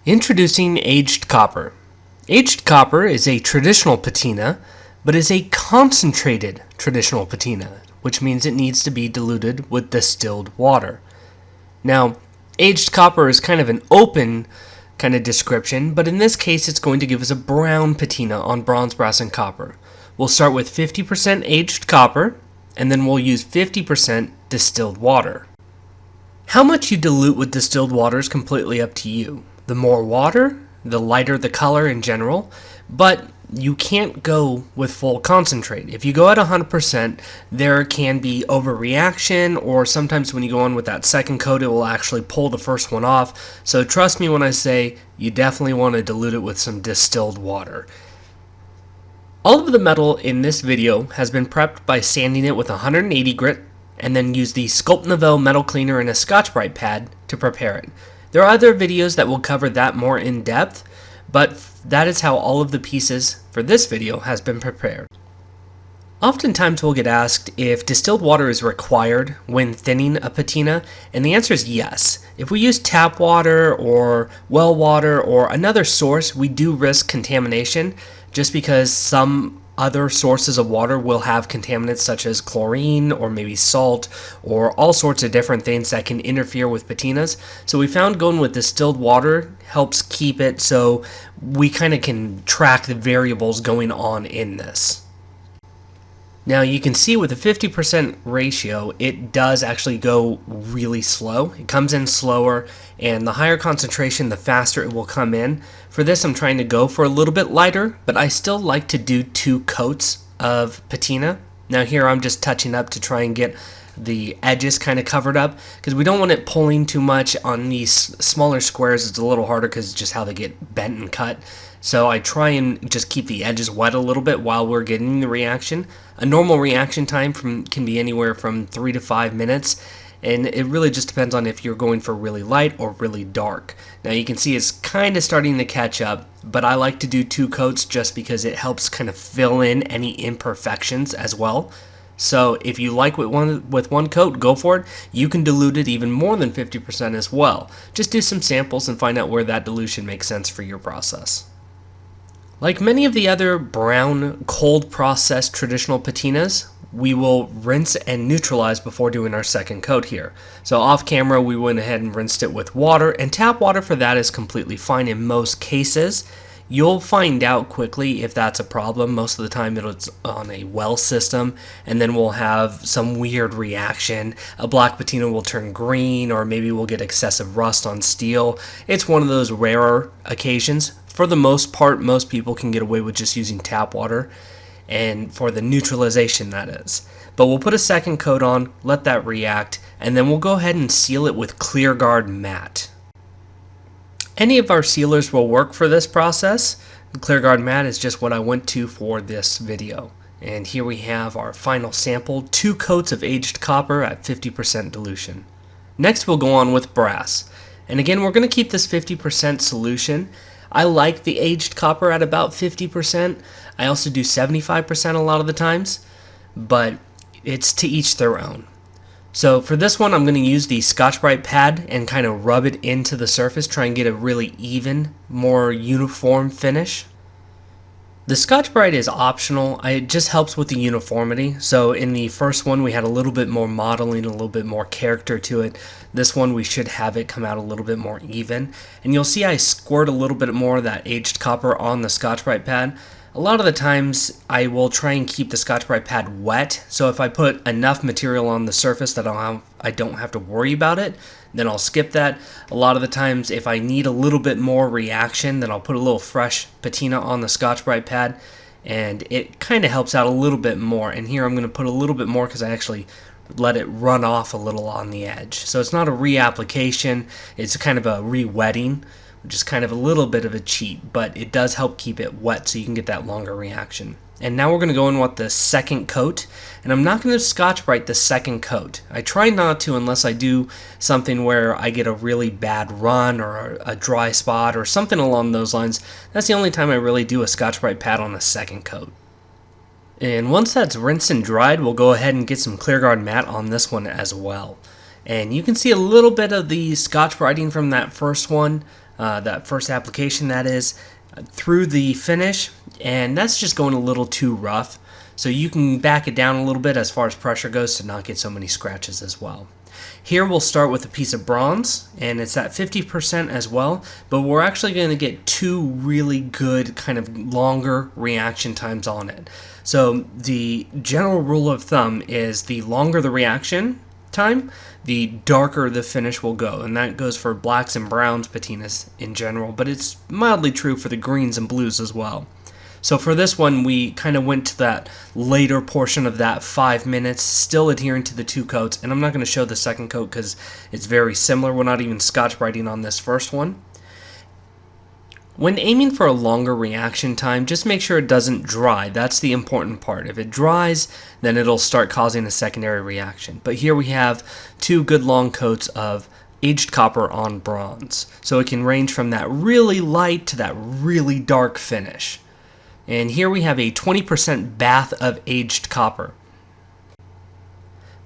Introducing aged copper. Aged copper is a traditional patina, but is a concentrated traditional patina, which means it needs to be diluted with distilled water. Now, aged copper is kind of an open kind of description, but in this case it's going to give us a brown patina on bronze, brass, and copper. We'll start with 50% aged copper, and then we'll use 50% distilled water. How much you dilute with distilled water is completely up to you. The more water, the lighter the color in general, but you can't go with full concentrate. If you go at 100%, there can be overreaction, or sometimes when you go on with that second coat, it will actually pull the first one off. So trust me when I say you definitely want to dilute it with some distilled water. All of the metal in this video has been prepped by sanding it with 180 grit, and then use the Sculpt Nouveau metal cleaner and a Scotchbrite pad to prepare it. There are other videos that will cover that more in depth, but that is how all of the pieces for this video has been prepared. Oftentimes we'll get asked if distilled water is required when thinning a patina, and the answer is yes. If we use tap water or well water or another source, we do risk contamination just because some other sources of water will have contaminants such as chlorine or maybe salt or all sorts of different things that can interfere with patinas. So we found going with distilled water helps keep it so we kind of can track the variables going on in this. Now you can see with a 50% ratio, it does actually go really slow. It comes in slower, and the higher concentration, the faster it will come in. For this, I'm trying to go for a little bit lighter, but I still like to do 2 coats of patina. Now here I'm just touching up to try and get the edges kind of covered up, because we don't want it pulling too much on these smaller squares. It's a little harder because it's just how they get bent and cut. So I try and just keep the edges wet a little bit while we're getting the reaction. A normal reaction time can be anywhere from 3 to 5 minutes, and it really just depends on if you're going for really light or really dark. Now you can see it's kind of starting to catch up, but I like to do 2 coats just because it helps kind of fill in any imperfections as well. So if you like with one coat, go for it. You can dilute it even more than 50% as well. Just do some samples and find out where that dilution makes sense for your process. Like many of the other brown, cold processed traditional patinas, we will rinse and neutralize before doing our second coat here. So off camera, we went ahead and rinsed it with water, and tap water for that is completely fine in most cases. You'll find out quickly if that's a problem. Most of the time it's on a well system, and then we'll have some weird reaction. A black patina will turn green, or maybe we'll get excessive rust on steel. It's one of those rarer occasions. For the most part, most people can get away with just using tap water, and for the neutralization that is. But we'll put a second coat on, let that react, and then we'll go ahead and seal it with ClearGuard matte. Any of our sealers will work for this process. The ClearGuard matte is just what I went to for this video. And here we have our final sample, 2 coats of aged copper at 50% dilution. Next we'll go on with brass. And again, we're going to keep this 50% solution. I like the aged copper at about 50%. I also do 75% a lot of the times, but it's to each their own. So for this one, I'm going to use the Scotchbrite pad and kind of rub it into the surface, try and get a really even, more uniform finish. The Scotchbrite is optional. It just helps with the uniformity. So in the first one, we had a little bit more modeling, a little bit more character to it. This one, we should have it come out a little bit more even. And you'll see I squirt a little bit more of that aged copper on the Scotchbrite pad. A lot of the times, I will try and keep the Scotchbrite pad wet. So if I put enough material on the surface that I don't have to worry about it, then I'll skip that. A lot of the times, if I need a little bit more reaction, then I'll put a little fresh patina on the Scotchbrite pad, and it kind of helps out a little bit more. And here I'm going to put a little bit more because I actually let it run off a little on the edge. So it's not a reapplication, it's kind of a re-wetting, which is kind of a little bit of a cheat, but it does help keep it wet so you can get that longer reaction. And now we're going to go in with the second coat, and I'm not going to Scotchbrite the second coat. I try not to unless I do something where I get a really bad run or a dry spot or something along those lines. That's the only time I really do a Scotchbrite pad on a second coat. And once that's rinsed and dried, we'll go ahead and get some ClearGuard matte on this one as well. And you can see a little bit of the Scotchbriting from that first one. that first application that is, through the finish, and that's just going a little too rough. So you can back it down a little bit as far as pressure goes to not get so many scratches as well. Here we'll start with a piece of bronze, and it's at 50% as well, but we're actually going to get two really good kind of longer reaction times on it. So the general rule of thumb is the longer the reaction time, the darker the finish will go, and that goes for blacks and browns patinas in general, but it's mildly true for the greens and blues as well. So for this one, we kind of went to that later portion of that 5 minutes, still adhering to the two coats, and I'm not going to show the second coat because it's very similar. We're not even Scotchbriting on this first one. When aiming for a longer reaction time, just make sure it doesn't dry. That's the important part. If it dries, then it'll start causing a secondary reaction. But here we have two good long coats of aged copper on bronze. So it can range from that really light to that really dark finish. And here we have a 20% bath of aged copper.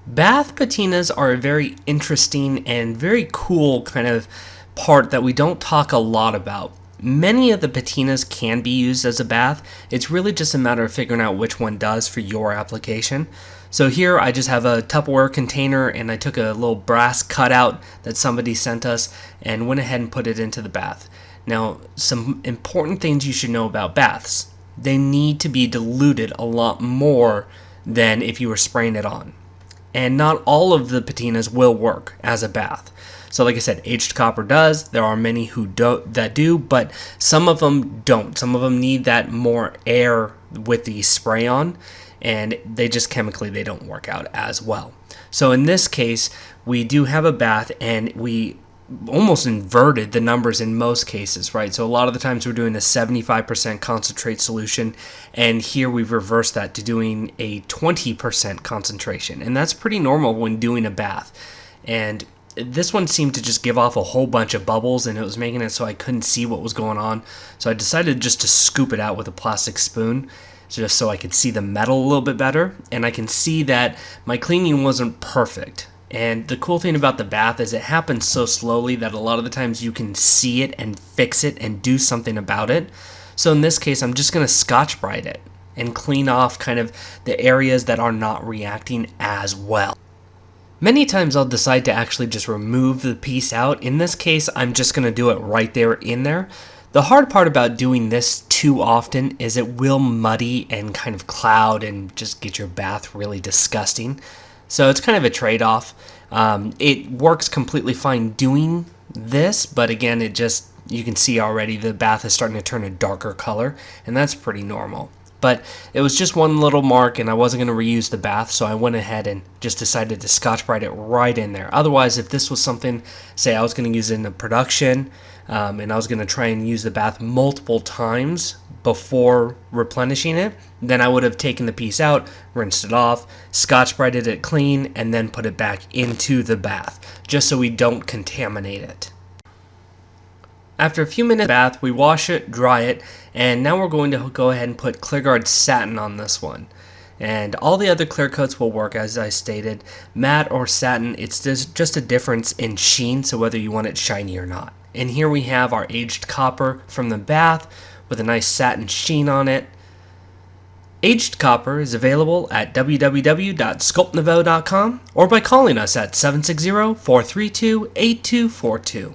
Bath patinas are a very interesting and very cool kind of part that we don't talk a lot about. Many of the patinas can be used as a bath. It's really just a matter of figuring out which one does for your application. So here I just have a Tupperware container, and I took a little brass cutout that somebody sent us and went ahead and put it into the bath. Now, some important things you should know about baths. They need to be diluted a lot more than if you were spraying it on. And not all of the patinas will work as a bath. So like I said, aged copper does. There are many who that do, but some of them don't. Some of them need that more air with the spray on, and they just chemically they don't work out as well. So in this case, we do have a bath, and we almost inverted the numbers in most cases, right? So a lot of the times we're doing a 75% concentrate solution, and here we've reversed that to doing a 20% concentration, and that's pretty normal when doing a bath. And this one seemed to just give off a whole bunch of bubbles, and it was making it so I couldn't see what was going on. So I decided just to scoop it out with a plastic spoon, just so I could see the metal a little bit better, and I can see that my cleaning wasn't perfect. And the cool thing about the bath is it happens so slowly that a lot of the times you can see it and fix it and do something about it. So in this case, I'm just going to Scotchbrite it and clean off kind of the areas that are not reacting as well. Many times I'll decide to actually just remove the piece out. In this case, I'm just going to do it right there in there. The hard part about doing this too often is it will muddy and kind of cloud and just get your bath really disgusting. So it's kind of a trade-off. It works completely fine doing this, but again, you can see already the bath is starting to turn a darker color, and that's pretty normal. But it was just one little mark, and I wasn't going to reuse the bath, so I went ahead and just decided to Scotchbrite it right in there. Otherwise, if this was something, say I was going to use it in a production, and I was going to try and use the bath multiple times before replenishing it, then I would have taken the piece out, rinsed it off, Scotchbrited it clean, and then put it back into the bath, just so we don't contaminate it. After a few minutes of bath, we wash it, dry it, and now we're going to go ahead and put ClearGuard Satin on this one. And all the other clear coats will work, as I stated. Matte or satin, it's just a difference in sheen, so whether you want it shiny or not. And here we have our aged copper from the bath with a nice satin sheen on it. Aged copper is available at www.sculptnouveau.com or by calling us at 760-432-8242.